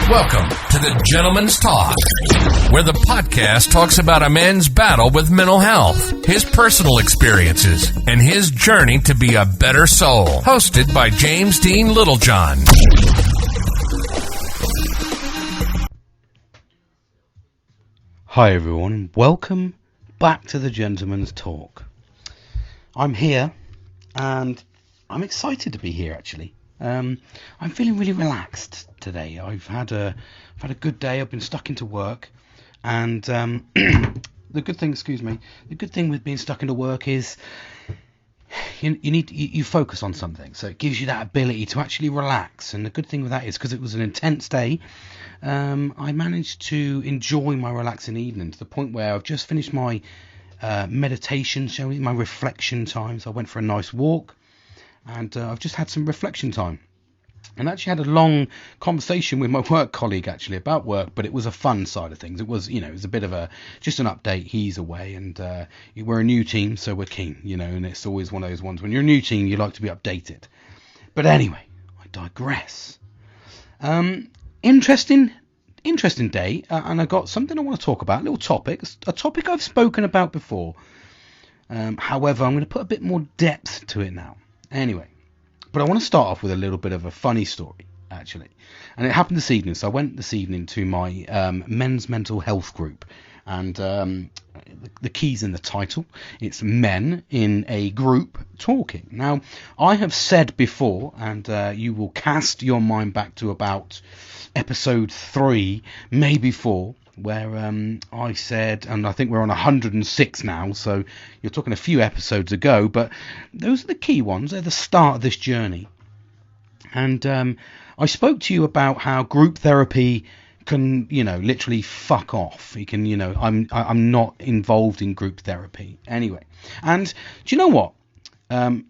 Welcome to the Gentleman's Talk, where the podcast talks about a man's battle with mental health, his personal experiences, and his journey to be a better soul. Hosted by James Dean Littlejohn. Hi everyone, and welcome back to the Gentleman's Talk. I'm here, and I'm excited to be here actually. I'm feeling really relaxed today. I've had a good day. I've been stuck into work, and the good thing with being stuck into work is you focus on something, so it gives you that ability to actually relax. And the good thing with that is, because it was an intense day, I managed to enjoy my relaxing evening to the point where I've just finished my meditation, my reflection time. So I went for a nice walk, and I've just had some reflection time, and actually had a long conversation with my work colleague actually about work, but it was a fun side of things. It was, it was a bit of just an update. He's away, and we're a new team, so we're keen, and it's always one of those ones when you're a new team, you like to be updated. But anyway, I digress. Interesting day, and I got something I want to talk about, a topic I've spoken about before. However, I'm going to put a bit more depth to it now. Anyway, but I want to start off with a little bit of a funny story, actually. And it happened this evening. So I went this evening to my men's mental health group. And the key's in the title. It's men in a group talking. Now, I have said before, and you will cast your mind back to about episode 3, maybe 4, where I said, and I think we're on 106 now, so you're talking a few episodes ago, but those are the key ones. They're the start of this journey. And I spoke to you about how group therapy can, literally fuck off. You can, I'm not involved in group therapy anyway. And do you know what?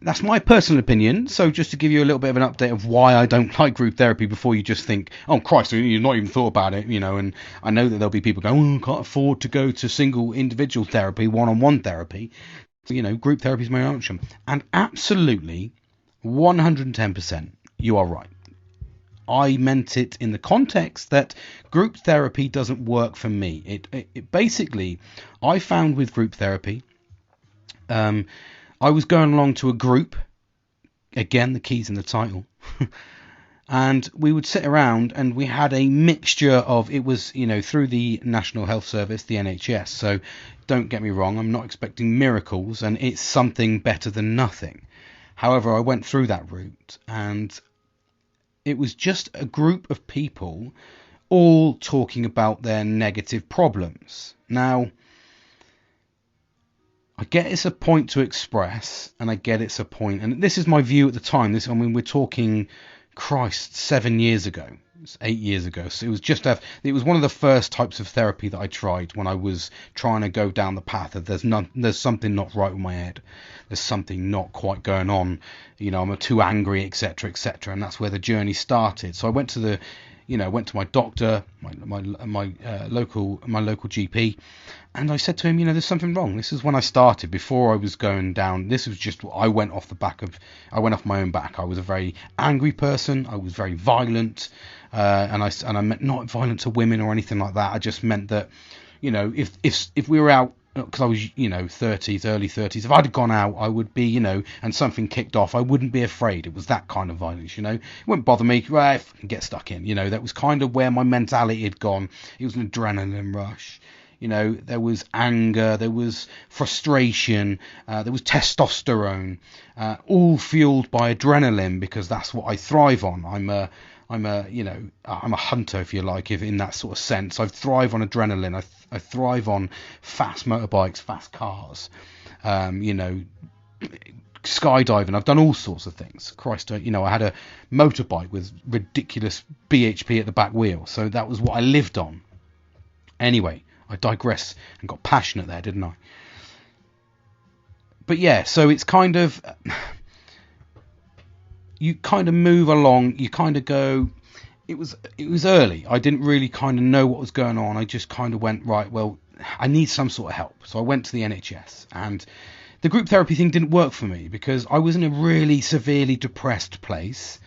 That's my personal opinion. So just to give you a little bit of an update of why I don't like group therapy before you just think, oh Christ, you've not even thought about it, and I know that there'll be people going, I can't afford to go to single individual therapy, one-on-one therapy. So, group therapy is my option. And absolutely 110% you are right. I meant it in the context that group therapy doesn't work for me. It basically, I found with group therapy, I was going along to a group, again, the key's in the title, and we would sit around and we had a mixture of, it was, through the National Health Service, the NHS, so don't get me wrong, I'm not expecting miracles, and it's something better than nothing. However, I went through that route, and it was just a group of people all talking about their negative problems. Now, I get it's a point to express, and I get it's a point, and this is my view at the time. We're talking, 7 years ago, 8 years ago. So it was one of the first types of therapy that I tried when I was trying to go down the path of there's something not right with my head. There's something not quite going on. I'm too angry, etc., etc. And that's where the journey started. So I went to my doctor, my local GP, and I said to him, there's something wrong. This is when I started, before I was going down. This was just, I went off my own back. I was a very angry person. I was very violent, and I meant not violent to women or anything like that. I just meant that, if we were out, because I was, 30s, early 30s, if I'd have gone out, I would be, and something kicked off, I wouldn't be afraid. It was that kind of violence, it wouldn't bother me, right, get stuck in, that was kind of where my mentality had gone. It was an adrenaline rush, there was anger, there was frustration, there was testosterone, all fueled by adrenaline, because that's what I thrive on. I'm a hunter, if you like, if in that sort of sense. I thrive on adrenaline. I thrive on fast motorbikes, fast cars, skydiving. I've done all sorts of things. Christ, I had a motorbike with ridiculous BHP at the back wheel. So that was what I lived on. Anyway, I digress and got passionate there, didn't I? But yeah, so it's kind of, you kind of move along, you kind of go, it was early. I didn't really kind of know what was going on. I just kind of went, right, well, I need some sort of help. So I went to the NHS, and the group therapy thing didn't work for me because I was in a really severely depressed place,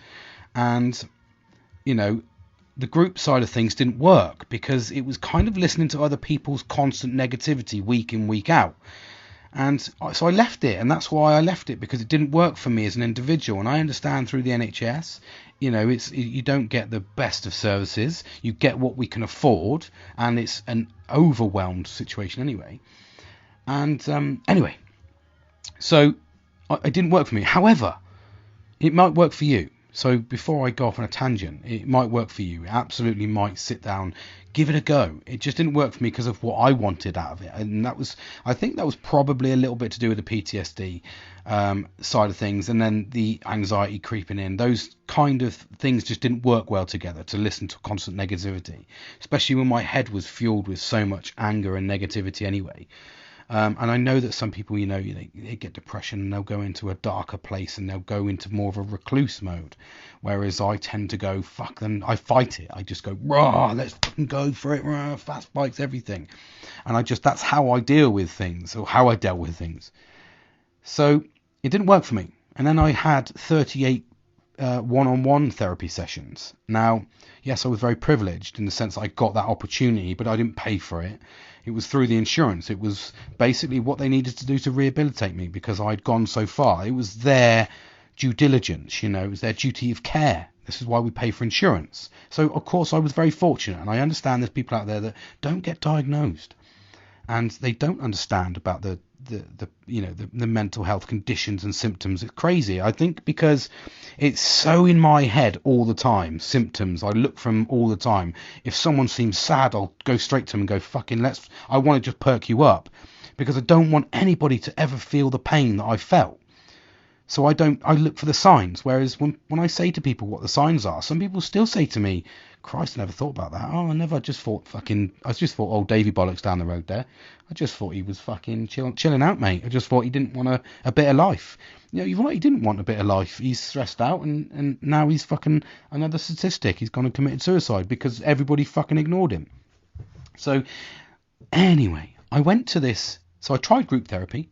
and the group side of things didn't work because it was kind of listening to other people's constant negativity week in, week out. And so I left it, and that's why I left it, because it didn't work for me as an individual. And I understand through the NHS, you don't get the best of services. You get what we can afford, and it's an overwhelmed situation anyway. And anyway, so it didn't work for me. However, it might work for you. So before I go off on a tangent, it might work for you. It absolutely might. Sit down, give it a go. It just didn't work for me because of what I wanted out of it, and I think that was probably a little bit to do with the PTSD side of things, and then the anxiety creeping in. Those kind of things just didn't work well together, to listen to constant negativity, especially when my head was fueled with so much anger and negativity anyway. And I know that some people, they get depression and they'll go into a darker place and they'll go into more of a recluse mode. Whereas I tend to go, fuck them, I fight it. I just go, rah, let's fucking go for it, rah, fast bikes, everything. And that's how I deal with things, or how I dealt with things. So it didn't work for me. And then I had 38 one-on-one therapy sessions. Now, yes, I was very privileged in the sense I got that opportunity, but I didn't pay for it. It was through the insurance. It was basically what they needed to do to rehabilitate me, because I'd gone so far. It was their due diligence, it was their duty of care. This is why we pay for insurance. So, of course, I was very fortunate, and I understand there's people out there that don't get diagnosed, and they don't understand about the mental health conditions and symptoms. It's crazy. I think because it's so in my head all the time, symptoms I look from all the time. If someone seems sad, I'll go straight to them and go, fucking I want to just perk you up, because I don't want anybody to ever feel the pain that I felt. So I look for the signs. Whereas when I say to people what the signs are, some people still say to me, Christ, I never thought about that. Oh, I just thought old Davy Bollocks down the road there. I just thought he was fucking chilling out, mate. I just thought he didn't want a bit of life. You're right, he didn't want a bit of life. He's stressed out, and now he's fucking another statistic. He's gone and committed suicide because everybody fucking ignored him. So anyway, I went to this. So I tried group therapy,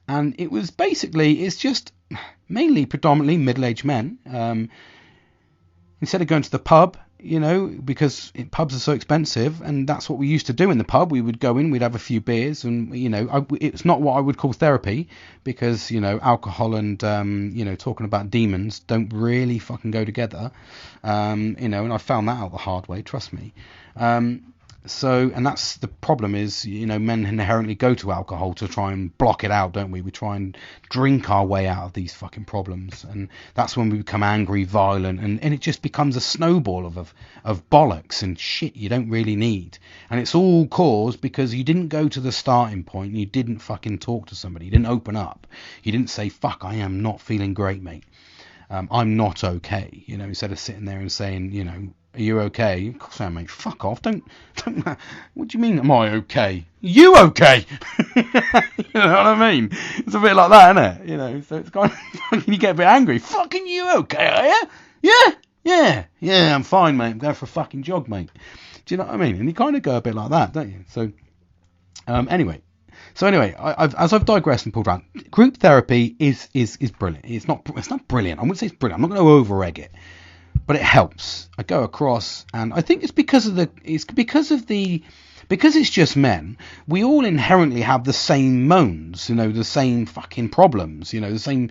and it was it's just mainly predominantly middle-aged men. Instead of going to the pub, because pubs are so expensive, and that's what we used to do in the pub. We would go in, we'd have a few beers, and it's not what I would call therapy, because alcohol and talking about demons don't really fucking go together. And I found that out the hard way, trust me. And that's the problem is, men inherently go to alcohol to try and block it out, don't we? We try and drink our way out of these fucking problems, and that's when we become angry, violent, and it just becomes a snowball of bollocks and shit you don't really need. And it's all caused because you didn't go to the starting point, you didn't fucking talk to somebody, you didn't open up, you didn't say, fuck, I am not feeling great, mate. I'm not okay, instead of sitting there and saying, are you okay? Of course I am, mate. Fuck off. Don't. What do you mean, am I okay? You okay? You know what I mean? It's a bit like that, isn't it? So it's kind of, you get a bit angry. Fucking you okay, are you? Yeah, I'm fine, mate. I'm going for a fucking jog, mate. Do you know what I mean? And you kind of go a bit like that, don't you? So, anyway, I've digressed and pulled around. Group therapy is brilliant. It's not brilliant. I wouldn't say it's brilliant. I'm not going to over-egg it. But it helps. I go across, and I think it's because it's just men. We all inherently have the same moans, the same fucking problems, the same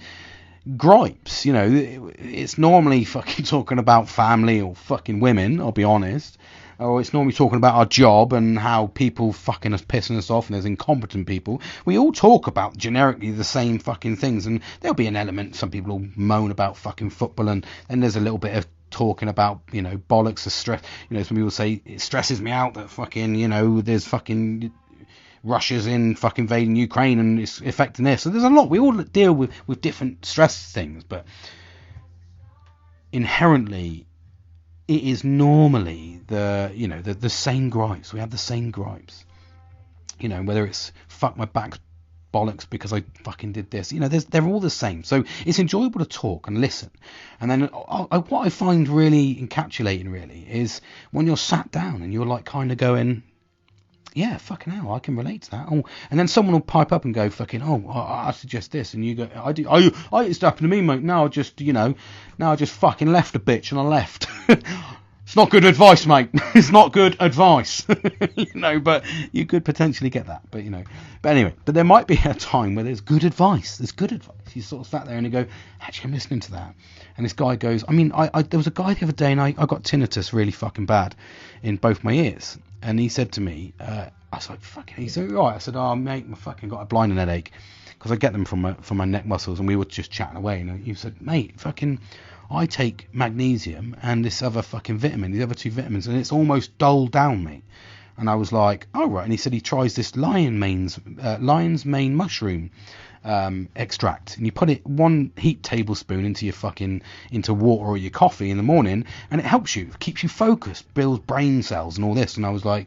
gripes. It's normally fucking talking about family or fucking women, I'll be honest. Or it's normally talking about our job and how people fucking are pissing us off and there's incompetent people. We all talk about generically the same fucking things, and there'll be an element, some people will moan about fucking football, and then there's a little bit of talking about, bollocks of stress. Some people say it stresses me out that fucking, there's fucking Russia's in fucking invading Ukraine and it's affecting this. So there's a lot. We all deal with different stress things, but inherently it is normally the same gripes. We have the same gripes. Whether it's fuck my back's bollocks because I fucking did this. They're all the same. So it's enjoyable to talk and listen. And then what I find really encapsulating really is when you're sat down and you're like kind of going, yeah, fucking hell, I can relate to that. Oh, and then someone will pipe up and go, fucking, I suggest this, and you go, it's happened to me, mate. Now I just fucking left a bitch and I left. It's not good advice, mate. It's not good advice. But you could potentially get that. But anyway, there might be a time where there's good advice. You sort of sat there and you go, actually, I'm listening to that. And this guy goes, there was a guy the other day and I got tinnitus really fucking bad in both my ears. And he said to me, I was like, fucking, he said, right. I said, oh, mate, I fucking got a blinding headache. Because I get them from my neck muscles. And we were just chatting away. And he said, mate, fucking, I take magnesium and this other fucking vitamin, the other two vitamins, and it's almost dulled down, mate. And I was like, oh, right. And he said he tries this lion's mane mushroom extract, and you put it 1 heat tablespoon into water or your coffee in the morning, and it helps you, keeps you focused, builds brain cells and all this. And I was like,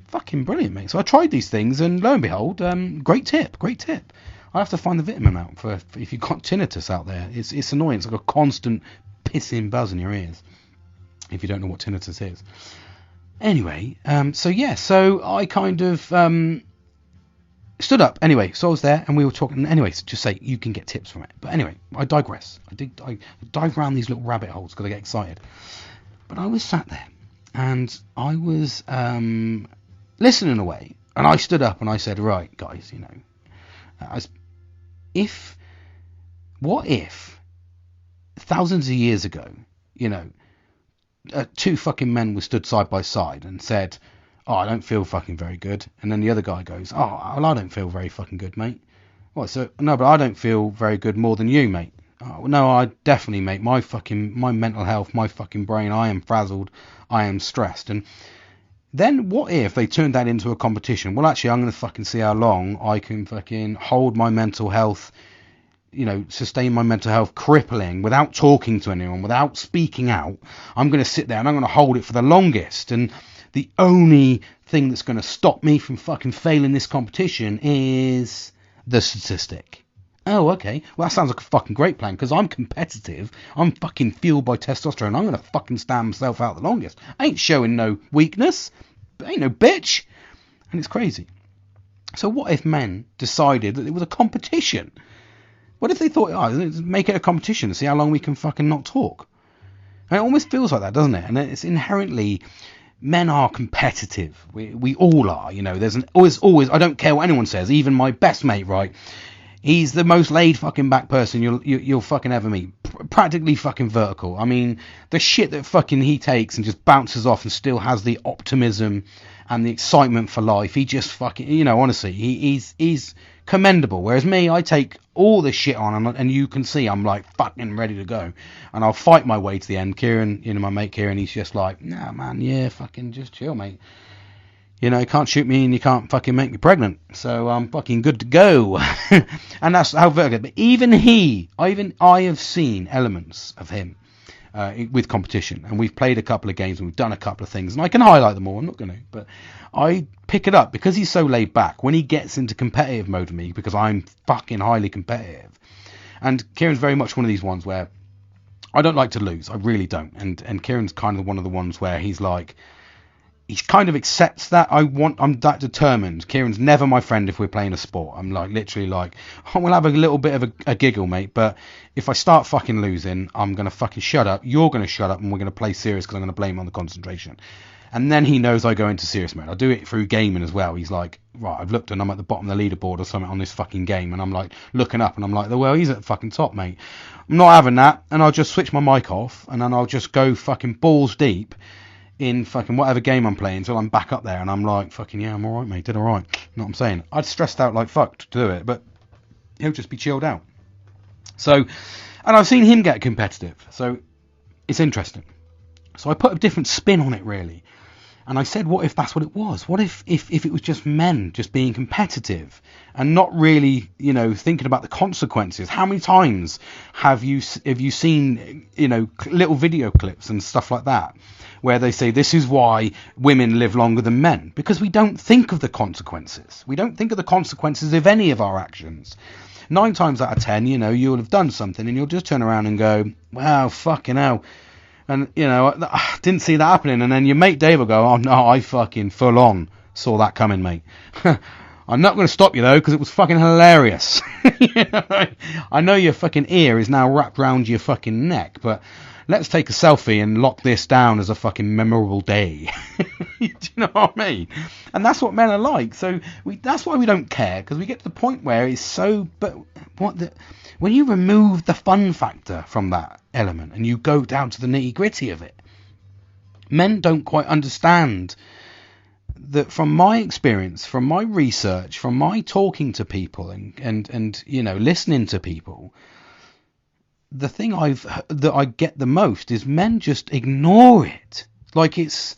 fucking brilliant, mate. So I tried these things, and lo and behold, great tip. I have to find the vitamin out for if you've got tinnitus out there. It's annoying. It's like a constant pissing buzz in your ears if you don't know what tinnitus is. Anyway, so I kind of stood up. Anyway, so I was there and we were talking. Anyway, so just say you can get tips from it. But anyway, I digress. I dive around these little rabbit holes because I get excited. But I was sat there and I was listening away, and I stood up and I said, right, guys, what if thousands of years ago, two fucking men were stood side by side and said, oh, I don't feel fucking very good. And then the other guy goes, oh, well, I don't feel very fucking good, mate. What? So, no, but I don't feel very good more than you, mate. Oh, no, I definitely, mate. My mental health, my fucking brain, I am frazzled. I am stressed. And then what if they turned that into a competition? Well, actually, I'm going to fucking see how long I can fucking hold my mental health, sustain my mental health crippling without talking to anyone, without speaking out. I'm going to sit there and I'm going to hold it for the longest. And the only thing that's going to stop me from fucking failing this competition is the statistic. Oh, okay. Well, that sounds like a fucking great plan, because I'm competitive. I'm fucking fueled by testosterone. I'm going to fucking stand myself out the longest. I ain't showing no weakness. Ain't no bitch. And it's crazy. So what if men decided that it was a competition? What if they thought, let's make it a competition and see how long we can fucking not talk? And it almost feels like that, doesn't it? And it's inherently, men are competitive. We all are, there's always, I don't care what anyone says, even my best mate, right? He's the most laid fucking back person you'll fucking ever meet. Practically fucking vertical. I mean, the shit that fucking he takes and just bounces off and still has the optimism and the excitement for life. He just fucking, honestly, he's commendable. Whereas me, I take all this shit on and you can see I'm like fucking ready to go. And I'll fight my way to the end. Kieran, my mate Kieran, he's just like, nah, man, yeah, fucking just chill, mate. You can't shoot me and you can't fucking make me pregnant. So I'm fucking good to go. And that's how vertical. But even I have seen elements of him with competition. And we've played a couple of games and we've done a couple of things. And I can highlight them all. I'm not going to. But I pick it up because he's so laid back. When he gets into competitive mode with me, because I'm fucking highly competitive. And Kieran's very much one of these ones where I don't like to lose. I really don't. And Kieran's kind of one of the ones where he's like, he kind of accepts that. I'm that determined. Kieran's never my friend if we're playing a sport. I'm like literally like, we'll have a little bit of a giggle, mate. But if I start fucking losing, I'm going to fucking shut up. You're going to shut up and we're going to play serious because I'm going to blame on the concentration. And then he knows I go into serious mode. I do it through gaming as well. He's like, right, I've looked and I'm at the bottom of the leaderboard or something on this fucking game. And I'm like looking up and I'm like, well, he's at the fucking top, mate. I'm not having that. And I'll just switch my mic off and then I'll just go fucking balls deep in fucking whatever game I'm playing until I'm back up there and I'm like, fucking yeah, I'm alright, mate, did alright. You know what I'm saying? I'd stressed out like fuck to do it, but he'll just be chilled out. So, and I've seen him get competitive, so it's interesting. So I put a different spin on it, really. And I said, what if that's what it was? What if it was just men just being competitive and not really, thinking about the consequences? How many times have you seen, little video clips and stuff like that where they say this is why women live longer than men? Because we don't think of the consequences. We don't think of the consequences of any of our actions. 9 times out of 10, you'll have done something and you'll just turn around and go, wow, fucking hell. And, I didn't see that happening. And then your mate Dave will go, oh, no, I fucking full on saw that coming, mate. I'm not going to stop you, though, because it was fucking hilarious. I know your fucking ear is now wrapped around your fucking neck, but let's take a selfie and lock this down as a fucking memorable day. Do you know what I mean? And that's what men are like. So that's why we don't care, because we get to the point where it's so. But when you remove the fun factor from that element and you go down to the nitty gritty of it, men don't quite understand that. From my experience, from my research, from my talking to people and listening to people, the thing that I get the most is men just ignore it. Like it's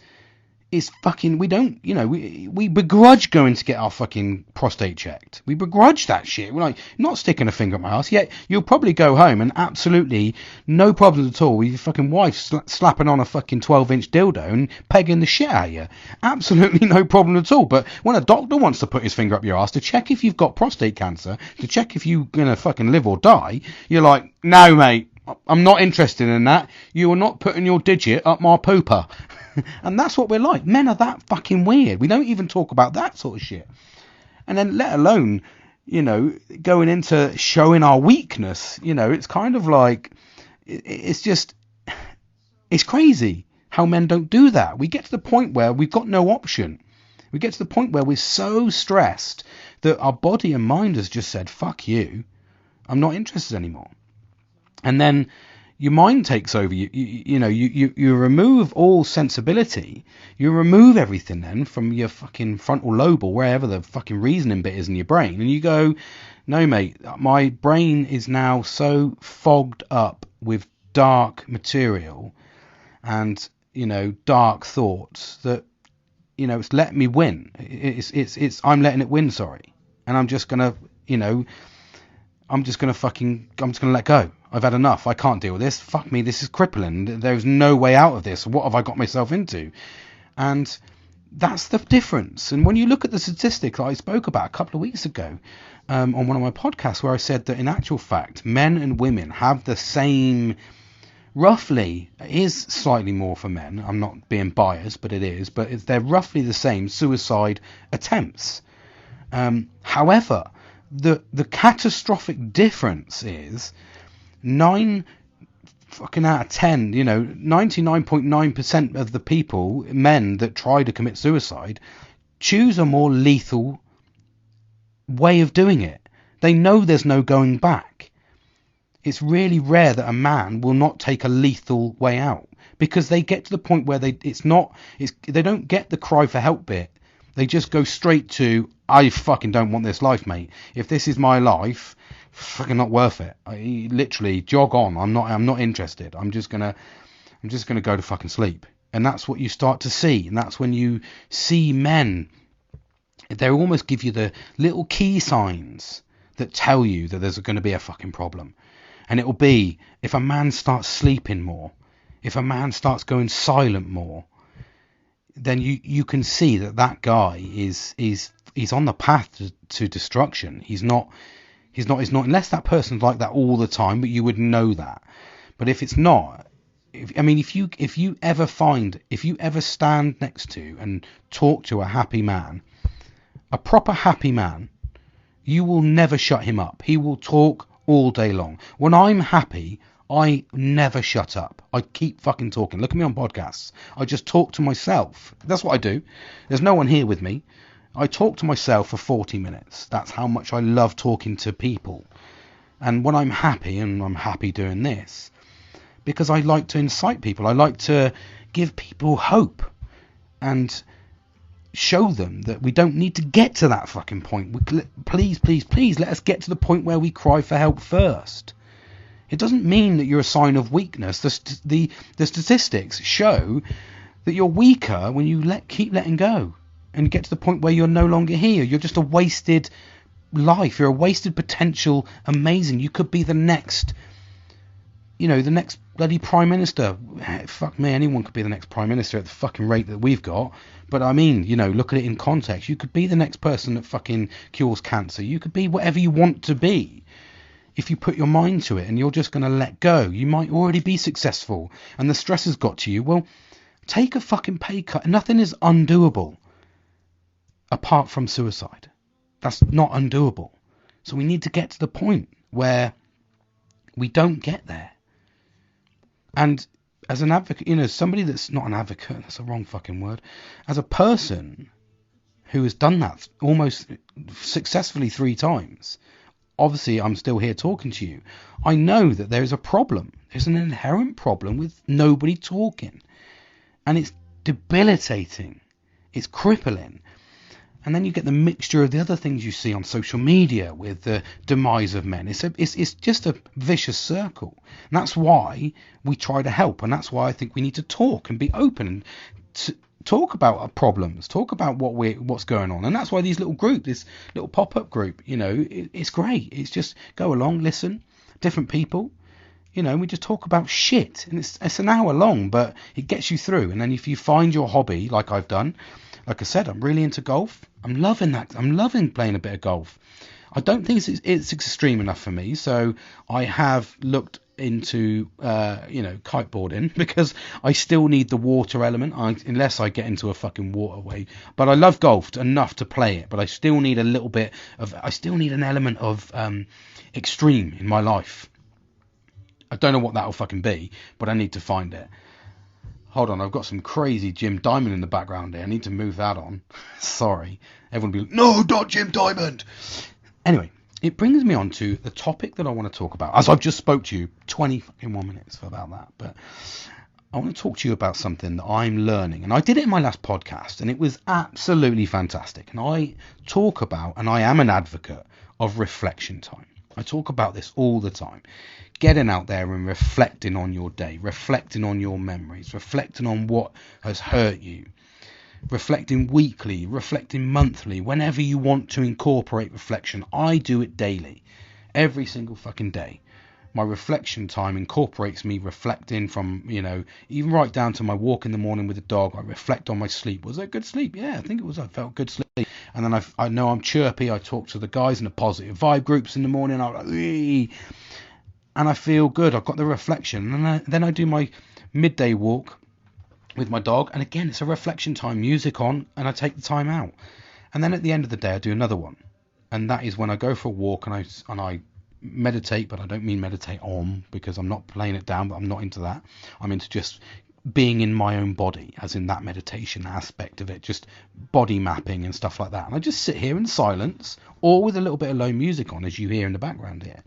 fucking, we don't, we begrudge going to get our fucking prostate checked. We begrudge that shit. We're like, not sticking a finger up my ass. Yet you'll probably go home and absolutely no problems at all with your fucking wife slapping on a fucking 12-inch dildo and pegging the shit out of you. Absolutely no problem at all. But when a doctor wants to put his finger up your ass to check if you've got prostate cancer, to check if you're gonna fucking live or die, you're like, no mate, I'm not interested in that. You are not putting your digit up my pooper. And that's what we're like. Men are that fucking weird. We don't even talk about that sort of shit. And then let alone, going into showing our weakness, it's kind of like, it's crazy how men don't do that. We get to the point where we've got no option. We get to the point where we're so stressed that our body and mind has just said, fuck you, I'm not interested anymore. And then your mind takes over. You remove all sensibility. You remove everything then from your fucking frontal lobe or wherever the fucking reasoning bit is in your brain, and you go, no mate, my brain is now so fogged up with dark material and dark thoughts that it's let me win. It's I'm letting it win. Sorry, and I'm just gonna let go. I've had enough. I can't deal with this. Fuck me. This is crippling. There's no way out of this. What have I got myself into? And that's the difference. And when you look at the statistics I spoke about a couple of weeks ago on one of my podcasts, where I said that in actual fact, men and women have the same, roughly, it is slightly more for men. I'm not being biased, but it is. But they're roughly the same suicide attempts. However, the catastrophic difference is 9 fucking out of 10, 99.9% of the people, men that try to commit suicide, choose a more lethal way of doing it. They know there's no going back. It's really rare that a man will not take a lethal way out, because they get to the point where they don't get the cry for help bit. They just go straight to, I fucking don't want this life, mate. If this is my life, fucking not worth it. I literally jog on. I'm not interested. I'm just gonna go to fucking sleep. And that's what you start to see. And that's when you see men, they almost give you the little key signs that tell you that there's going to be a fucking problem. And it will be if a man starts sleeping more, if a man starts going silent more, then you can see that guy is on the path to destruction. He's not, unless that person's like that all the time, but you would know that. But if it's not, if you ever stand next to and talk to a happy man, a proper happy man, you will never shut him up. He will talk all day long. When I'm happy, I never shut up. I keep fucking talking. Look at me on podcasts. I just talk to myself. That's what I do. There's no one here with me. I talk to myself for 40 minutes. That's how much I love talking to people. And when I'm happy, and I'm happy doing this, because I like to incite people. I like to give people hope and show them that we don't need to get to that fucking point. Please, let us get to the point where we cry for help first. It doesn't mean that you're a sign of weakness. The statistics show that you're weaker when you keep letting go and get to the point where you're no longer here. You're just a wasted life. You're a wasted potential. Amazing. You could be the next, the next bloody prime minister. Fuck me, anyone could be the next prime minister at the fucking rate that we've got. But I mean, look at it in context. You could be the next person that fucking cures cancer. You could be whatever you want to be. If you put your mind to it and you're just going to let go, you might already be successful and the stress has got to you. Well, take a fucking pay cut. Nothing is undoable apart from suicide. That's not undoable. So we need to get to the point where we don't get there. And as an advocate, somebody that's not an advocate, that's a wrong fucking word, as a person who has done that almost successfully 3 times, obviously I'm still here talking to you. I know that there is a problem. There's an inherent problem with nobody talking. And it's debilitating. It's crippling. And then you get the mixture of the other things you see on social media with the demise of men. It's just a vicious circle. And that's why we try to help. And that's why I think we need to talk and be open and talk about our problems, talk about what's going on. And that's why these little group, this little pop-up group, it's great. It's just go along, listen, different people. We just talk about shit. And it's an hour long, but it gets you through. And then if you find your hobby, like I've done, like I said, I'm really into golf. I'm loving that. I'm loving playing a bit of golf. I don't think it's extreme enough for me. So I have looked into, kiteboarding because I still need the water element unless I get into a fucking waterway. But I love golf enough to play it. But I still need an element of extreme in my life. I don't know what that'll fucking be, but I need to find it. Hold on, I've got some crazy Jim Diamond in the background here. I need to move that on. Sorry. Everyone will be like, no, not Jim Diamond. Anyway, it brings me on to the topic that I want to talk about. As I've just spoke to you 21 minutes about that. But I want to talk to you about something that I'm learning. And I did it in my last podcast, and it was absolutely fantastic. And I talk about, and I am an advocate of reflection time. I talk about this all the time. Getting out there and reflecting on your day, reflecting on your memories, reflecting on what has hurt you, reflecting weekly, reflecting monthly, whenever you want to incorporate reflection. I do it daily, every single fucking day. My reflection time incorporates me reflecting from, even right down to my walk in the morning with the dog. I reflect on my sleep. Was it good sleep? Yeah, I think it was. I felt good sleep. And then I know I'm chirpy. I talk to the guys in the positive vibe groups in the morning. I'm like, ee! And I feel good. I've got the reflection. And then I do my midday walk with my dog. And again, it's a reflection time, music on, and I take the time out. And then at the end of the day, I do another one. And that is when I go for a walk and I meditate, but I don't mean meditate on, because I'm not playing it down, but I'm not into that. I'm into just being in my own body, as in that meditation aspect of it, just body mapping and stuff like that. And I just sit here in silence or with a little bit of low music on, as you hear in the background here.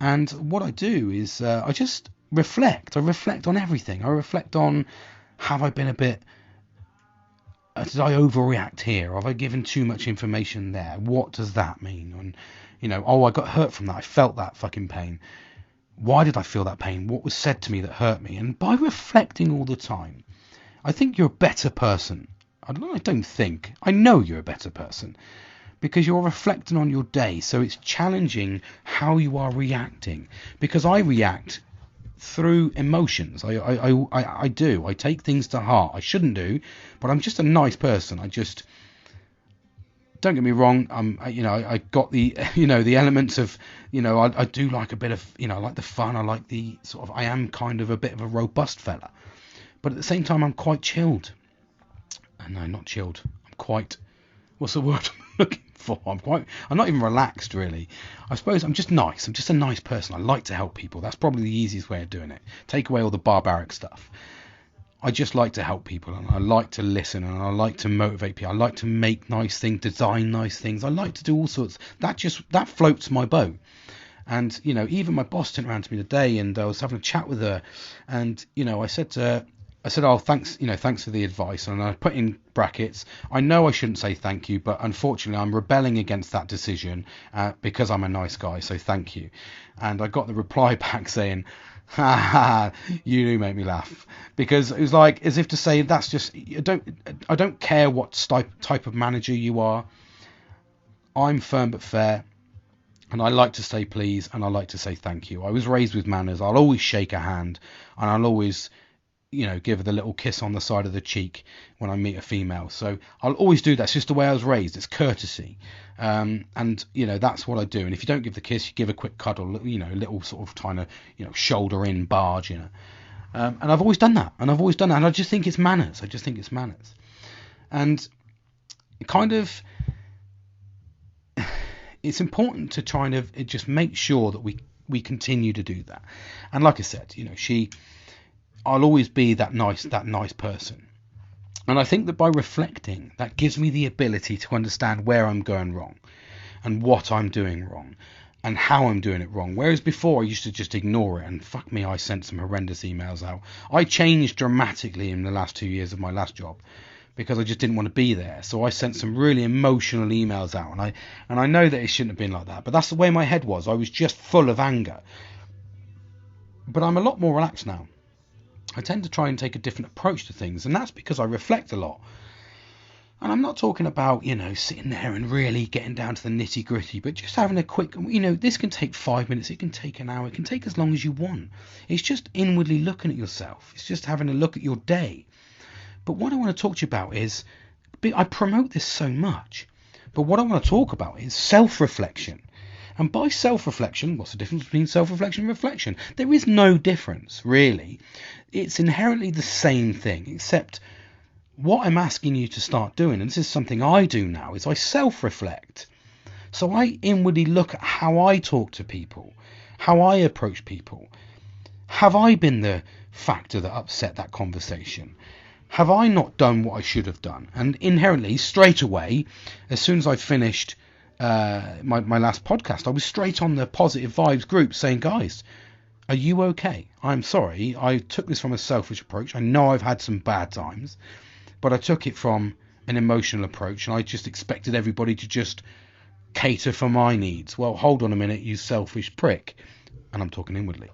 And what I do is I just reflect. I reflect on everything. I reflect on, have I been a bit... did I overreact here? Have I given too much information there? What does that mean? And, I got hurt from that. I felt that fucking pain. Why did I feel that pain? What was said to me that hurt me? And by reflecting all the time, I think you're a better person. I don't think. I know you're a better person. Because you're reflecting on your day, so it's challenging how you are reacting. Because I react through emotions. I do. I take things to heart. I shouldn't do, but I'm just a nice person. Don't get me wrong. I got the, the elements of, I do like a bit of, I like the fun. I like the sort of, I am kind of a bit of a robust fella, but at the same time, I'm quite chilled. No, not chilled. I'm quite, what's the word I'm looking for? I'm not even relaxed, really. I suppose I'm just nice. I'm just a nice person. I like to help people. That's probably the easiest way of doing it. Take away all the barbaric stuff. I just like to help people, and I like to listen, and I like to motivate people. I like to make nice things, design nice things. I like to do all sorts. That floats my boat. And, even my boss turned around to me today, and I was having a chat with her, and, I said to her, oh, thanks, thanks for the advice. And I put in brackets, I know I shouldn't say thank you, but unfortunately I'm rebelling against that decision because I'm a nice guy, so thank you. And I got the reply back saying, ha ha, you do make me laugh. Because it was like, as if to say, that's just, I don't care what type of manager you are. I'm firm but fair. And I like to say please, and I like to say thank you. I was raised with manners. I'll always shake a hand, and I'll always... give her the little kiss on the side of the cheek when I meet a female. So I'll always do that. It's just the way I was raised. It's courtesy. And, that's what I do. And if you don't give the kiss, you give a quick cuddle, a little sort of kind of, shoulder in barge, and I've always done that. And I just think it's manners. And kind of, it's important to try and just make sure that we continue to do that. And like I said, I'll always be that nice person. And I think that by reflecting, that gives me the ability to understand where I'm going wrong and what I'm doing wrong and how I'm doing it wrong. Whereas before I used to just ignore it, and fuck me, I sent some horrendous emails out. I changed dramatically in the last 2 years of my last job because I just didn't want to be there. So I sent some really emotional emails out, and I know that it shouldn't have been like that, but that's the way my head was. I was just full of anger. But I'm a lot more relaxed now. I tend to try and take a different approach to things, and that's because I reflect a lot. And I'm not talking about, sitting there and really getting down to the nitty gritty, but just having a quick, this can take 5 minutes, it can take an hour, it can take as long as you want. It's just inwardly looking at yourself. It's just having a look at your day. But what I want to talk to you about is, I promote this so much, but what I want to talk about is self-reflection. And by self-reflection, what's the difference between self-reflection and reflection? There is no difference, really. It's inherently the same thing, except what I'm asking you to start doing, and this is something I do now, is I self-reflect. So I inwardly look at how I talk to people, how I approach people. Have I been the factor that upset that conversation? Have I not done what I should have done? And inherently, straight away, as soon as I finished my last podcast, I was straight on the Positive Vibes group saying, guys, are you okay? I'm sorry, I took this from a selfish approach. I know I've had some bad times, but I took it from an emotional approach, and I just expected everybody to just cater for my needs. Well, hold on a minute, you selfish prick. And I'm talking inwardly.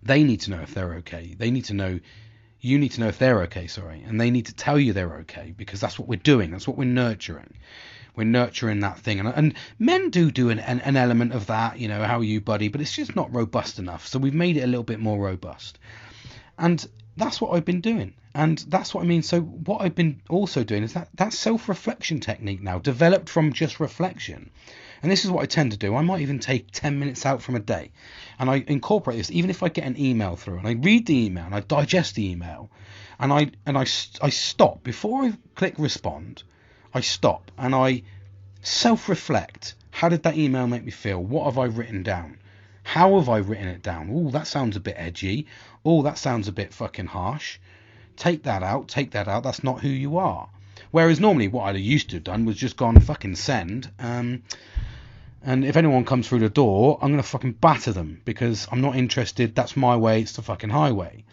They need to know if they're okay. You need to know if they're okay, and they need to tell you they're okay, because that's what we're doing. That's what we're nurturing. We're nurturing that thing, and men do an element of that, how are you, buddy, but it's just not robust enough. So we've made it a little bit more robust, and that's what I've been doing, and that's what I mean. So what I've been also doing is that self-reflection technique now, developed from just reflection. And this is what I tend to do. I might even take 10 minutes out from a day, and I incorporate this. Even if I get an email through, and I read the email, and I digest the email, and I stop before I click respond. I stop and I self-reflect. How did that email make me feel? What have I written down? How have I written it down? Oh, that sounds a bit edgy. Oh, that sounds a bit fucking harsh. Take that out. That's not who you are. Whereas normally what I used to have done was just gone fucking send. And if anyone comes through the door, I'm going to fucking batter them because I'm not interested. That's my way. It's the fucking highway.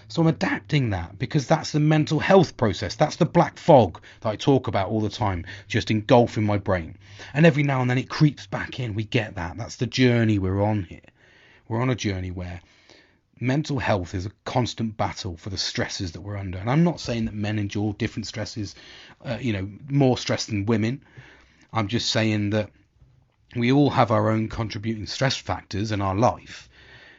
So I'm adapting that because that's the mental health process. That's the black fog that I talk about all the time, just engulfing my brain. And every now and then it creeps back in. We get that. That's the journey we're on here. We're on a journey where mental health is a constant battle for the stresses that we're under. And I'm not saying that men endure different stresses, more stress than women. I'm just saying that we all have our own contributing stress factors in our life.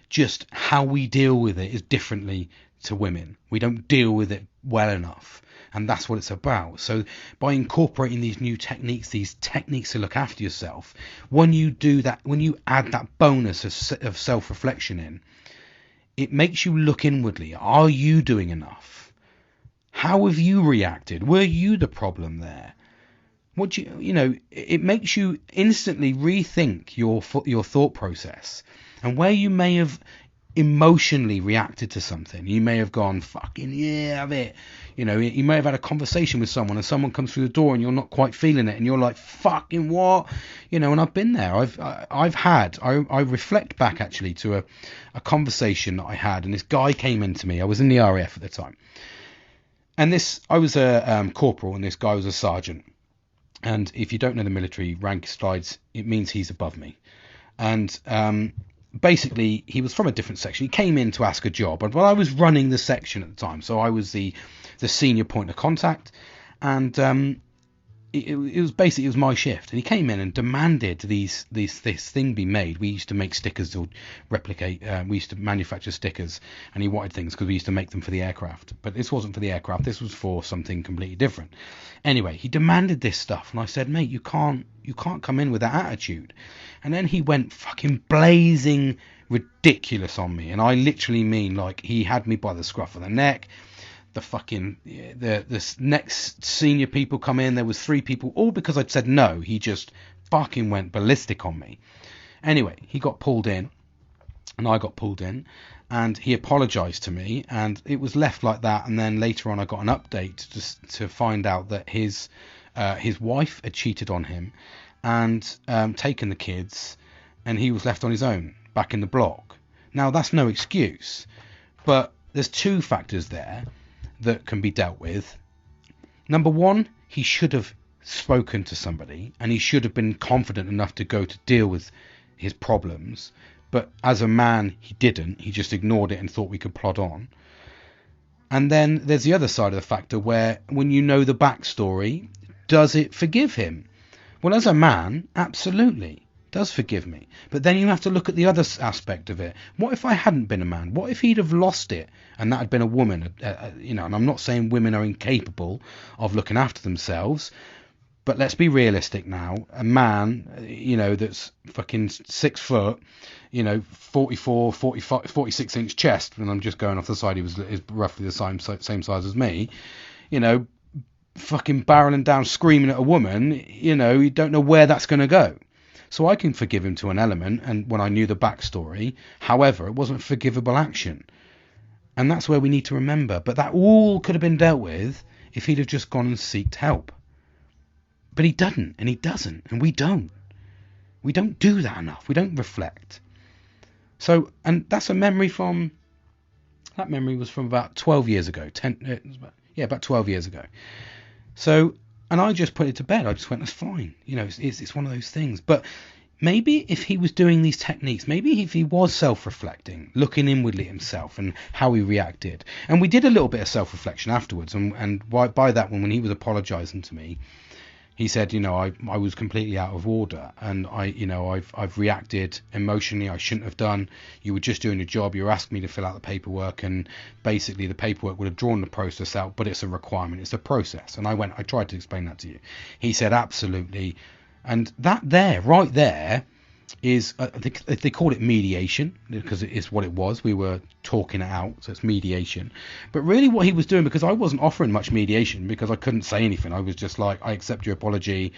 Just how we deal with it is differently to women. We don't deal with it well enough, and that's what it's about. So by incorporating these new techniques, to look after yourself, when you do that, when you add that bonus of self-reflection in, it makes you look inwardly. Are you doing enough? How have you reacted? Were you the problem there? It makes you instantly rethink your thought process, and where you may have emotionally reacted to something, you may have gone fucking yeah of it, you may have had a conversation with someone and someone comes through the door and you're not quite feeling it and you're like fucking what, and I've been there. I reflect back actually to a conversation that I had, and this guy came into me. I was in the RAF at the time, and I was a corporal and this guy was a sergeant. And if you don't know the military rank slides, it means he's above me. And basically, he was from a different section. He came in to ask a job. And I was running the section at the time, so I was the senior point of contact. And it was my shift. And he came in and demanded this thing be made. We used to make stickers to replicate. We used to manufacture stickers. And he wanted things because we used to make them for the aircraft. But this wasn't for the aircraft. This was for something completely different. Anyway, he demanded this stuff, and I said, mate, you can't come in with that attitude. And then he went fucking blazing ridiculous on me, and I literally mean like he had me by the scruff of the neck. The next senior people come in, there was 3 people, all because I'd said no. He just fucking went ballistic on me. Anyway, he got pulled in, and I got pulled in, and he apologized to me, and it was left like that. And then later on I got an update just to find out that his wife had cheated on him and taken the kids, and he was left on his own back in the block. Now that's no excuse, but there's two factors there that can be dealt with. Number one, he should have spoken to somebody, and he should have been confident enough to go to deal with his problems. But as a man, he didn't. He just ignored it and thought we could plod on. And then there's the other side of the factor where, when you know the backstory, does it forgive him? Well, as a man, absolutely does forgive me. But then you have to look at the other aspect of it. What if I hadn't been a man? What if he'd have lost it and that had been a woman? And I'm not saying women are incapable of looking after themselves, but let's be realistic now. A man, that's fucking 6 foot, 44, 45, 46 inch chest, and I'm just going off the side, is roughly the same size as me, fucking barreling down screaming at a woman, you don't know where that's going to go. So I can forgive him to an element, and when I knew the backstory. However, it wasn't a forgivable action. And that's where we need to remember. But that all could have been dealt with if he'd have just gone and sought help. But he doesn't, and he doesn't, and we don't. We don't do that enough. We don't reflect. So, and that's a memory that memory was from about 12 years ago. About 12 years ago. So, and I just put it to bed. I just went, that's fine. It's one of those things. But maybe if he was doing these techniques, maybe if he was self-reflecting, looking inwardly at himself and how he reacted. And we did a little bit of self-reflection afterwards. And by that, when he was apologising to me, he said, I was completely out of order, and I've reacted emotionally. I shouldn't have done. You were just doing a job. You were asking me to fill out the paperwork, and basically the paperwork would have drawn the process out, but it's a requirement. It's a process. And I tried to explain that to you. He said, absolutely. And that right there is, they call it mediation, because it is what it was. We were talking it out, so it's mediation. But really what he was doing, because I wasn't offering much mediation, because I couldn't say anything. I was just like, I accept your apology,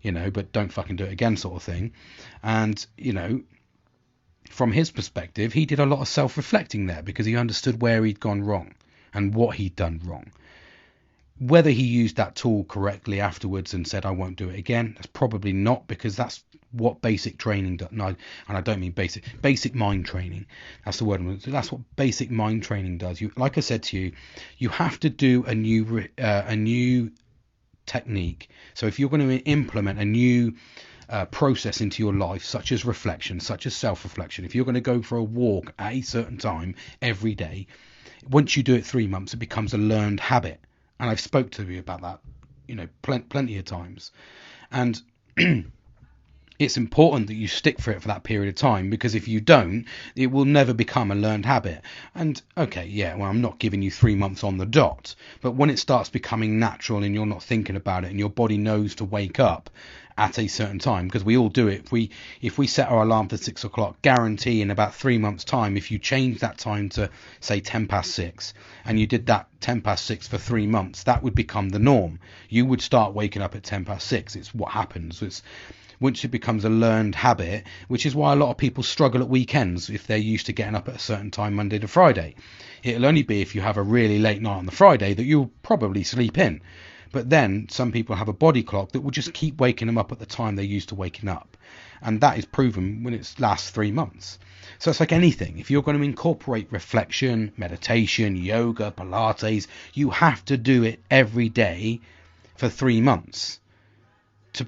but don't fucking do it again, sort of thing. And from his perspective, he did a lot of self-reflecting there, because he understood where he'd gone wrong and what he'd done wrong. Whether he used that tool correctly afterwards and said, I won't do it again, that's probably not, because that's what basic training does. No, and I don't mean basic mind training. That's the word. That's what basic mind training does. Like I said to you, you have to do a new technique. So if you're going to implement a new process into your life, such as reflection, such as self-reflection, if you're going to go for a walk at a certain time every day, once you do it 3 months, it becomes a learned habit. And I've spoke to you about that, plenty of times. And it's important that you stick for it for that period of time, because if you don't, it will never become a learned habit. And okay, yeah, well, I'm not giving you 3 months on the dot, but when it starts becoming natural and you're not thinking about it and your body knows to wake up at a certain time, because we all do it. If we set our alarm for 6 o'clock, guarantee in about 3 months' time, if you change that time to say 6:10, and you did that 6:10 for 3 months, that would become the norm. You would start waking up at 6:10. It's what happens. It's once it becomes a learned habit, which is why a lot of people struggle at weekends if they're used to getting up at a certain time Monday to Friday. It'll only be if you have a really late night on the Friday that you'll probably sleep in. But then some people have a body clock that will just keep waking them up at the time they're used to waking up. And that is proven when it lasts 3 months. So it's like anything. If you're going to incorporate reflection, meditation, yoga, Pilates, you have to do it every day for 3 months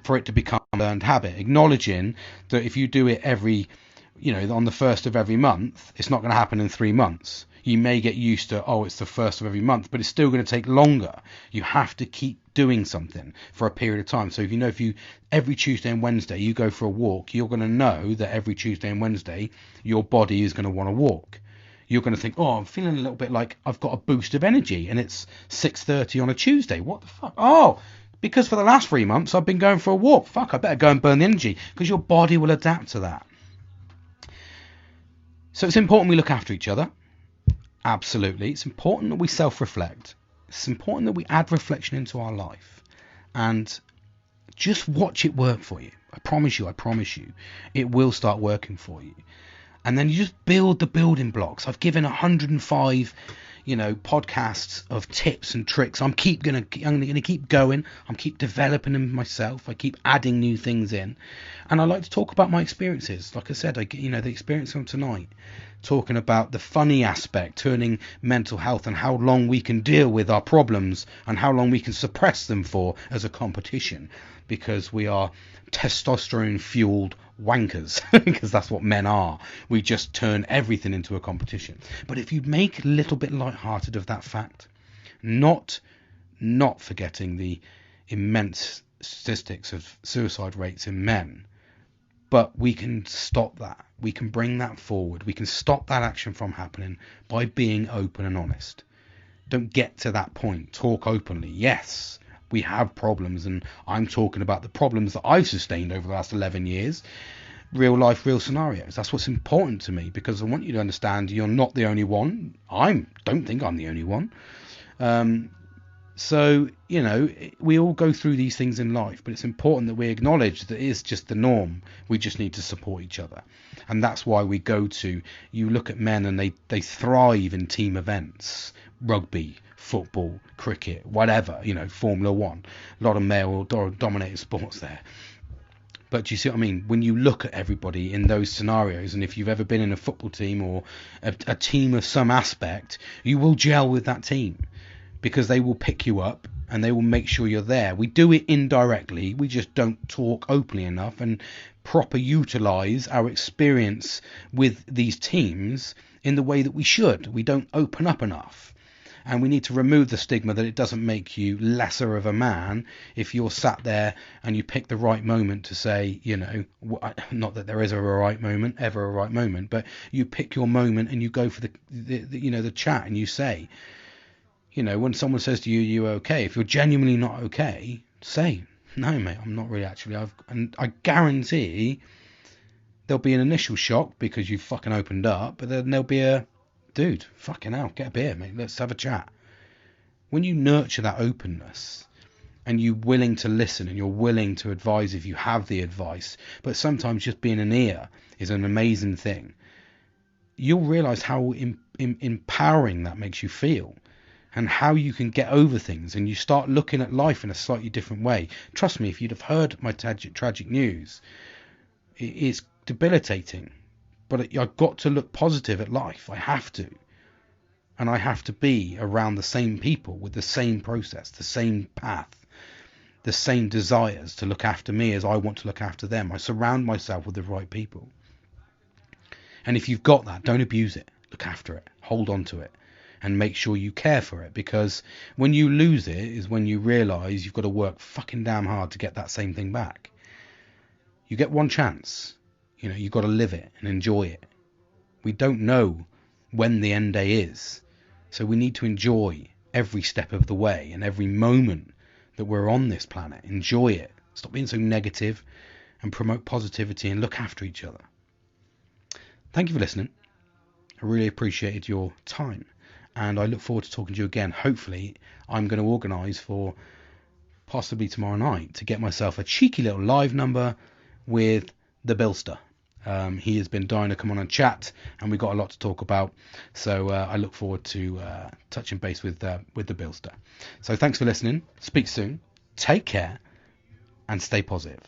for it to become a learned habit. Acknowledging that if you do it on the first of every month, it's not going to happen in 3 months. You may get used to, it's the first of every month, but it's still going to take longer. You have to keep doing something for a period of time. So if you every Tuesday and Wednesday you go for a walk, you're going to know that every Tuesday and Wednesday your body is going to want to walk. You're going to think, I'm feeling a little bit like I've got a boost of energy, and it's 6:30 on a Tuesday. What the fuck? Because for the last 3 months I've been going for a walk. Fuck, I better go and burn the energy, because your body will adapt to that. So it's important we look after each other. Absolutely. It's important that we self-reflect. It's important that we add reflection into our life, and just watch it work for you. I promise you, it will start working for you. And then you just build the building blocks. I've given 105, podcasts of tips and tricks. I'm gonna keep going. I'm keep developing them myself. I keep adding new things in, and I like to talk about my experiences. Like I said, the experience from tonight, talking about the funny aspect, turning mental health and how long we can deal with our problems and how long we can suppress them for as a competition, because we are testosterone fueled wankers, because that's what men are. We just turn everything into a competition. But if you make a little bit lighthearted of that fact, not forgetting the immense statistics of suicide rates in men, but we can stop that. We can bring that forward. We can stop that action from happening by being open and honest. Don't get to that point. Talk openly. Yes, we have problems, and I'm talking about the problems that I've sustained over the last 11 years. Real life, real scenarios. That's what's important to me, because I want you to understand you're not the only one. I don't think I'm the only one. So, we all go through these things in life, but it's important that we acknowledge that it's just the norm. We just need to support each other. And that's why you look at men and they thrive in team events, rugby, football, cricket, whatever, Formula One, a lot of male dominated sports there. But you see what I mean? When you look at everybody in those scenarios, and if you've ever been in a football team or a team of some aspect, you will gel with that team, because they will pick you up and they will make sure you're there. We do it indirectly. We just don't talk openly enough and proper utilize our experience with these teams in the way that we should. We don't open up enough. And we need to remove the stigma that it doesn't make you lesser of a man if you're sat there and you pick the right moment to say, not that there is ever a right moment, but you pick your moment and you go for the chat, and you say, when someone says to you, "You okay?" If you're genuinely not okay, say, "No, mate, I'm not really actually." And I guarantee there'll be an initial shock because you fucking opened up, but then there'll be a, "Dude, fucking hell, get a beer, mate, let's have a chat." When you nurture that openness and you're willing to listen and you're willing to advise if you have the advice, but sometimes just being an ear is an amazing thing, you'll realize how empowering that makes you feel, and how you can get over things, and you start looking at life in a slightly different way. Trust me, if you'd have heard my tragic news, it's debilitating, but I've got to look positive at life. I have to. And I have to be around the same people with the same process, the same path, the same desires to look after me as I want to look after them. I surround myself with the right people. And if you've got that, don't abuse it. Look after it. Hold on to it. And make sure you care for it, because when you lose it is when you realise you've got to work fucking damn hard to get that same thing back. You get one chance. You've got to live it and enjoy it. We don't know when the end day is, so we need to enjoy every step of the way and every moment that we're on this planet. Enjoy it. Stop being so negative and promote positivity and look after each other. Thank you for listening. I really appreciated your time, and I look forward to talking to you again. Hopefully I'm going to organise for possibly tomorrow night to get myself a cheeky little live number with the Billster. He has been dying to come on and chat, and we've got a lot to talk about, so I look forward to touching base with the Billster. So thanks for listening. Speak soon. Take care and stay positive.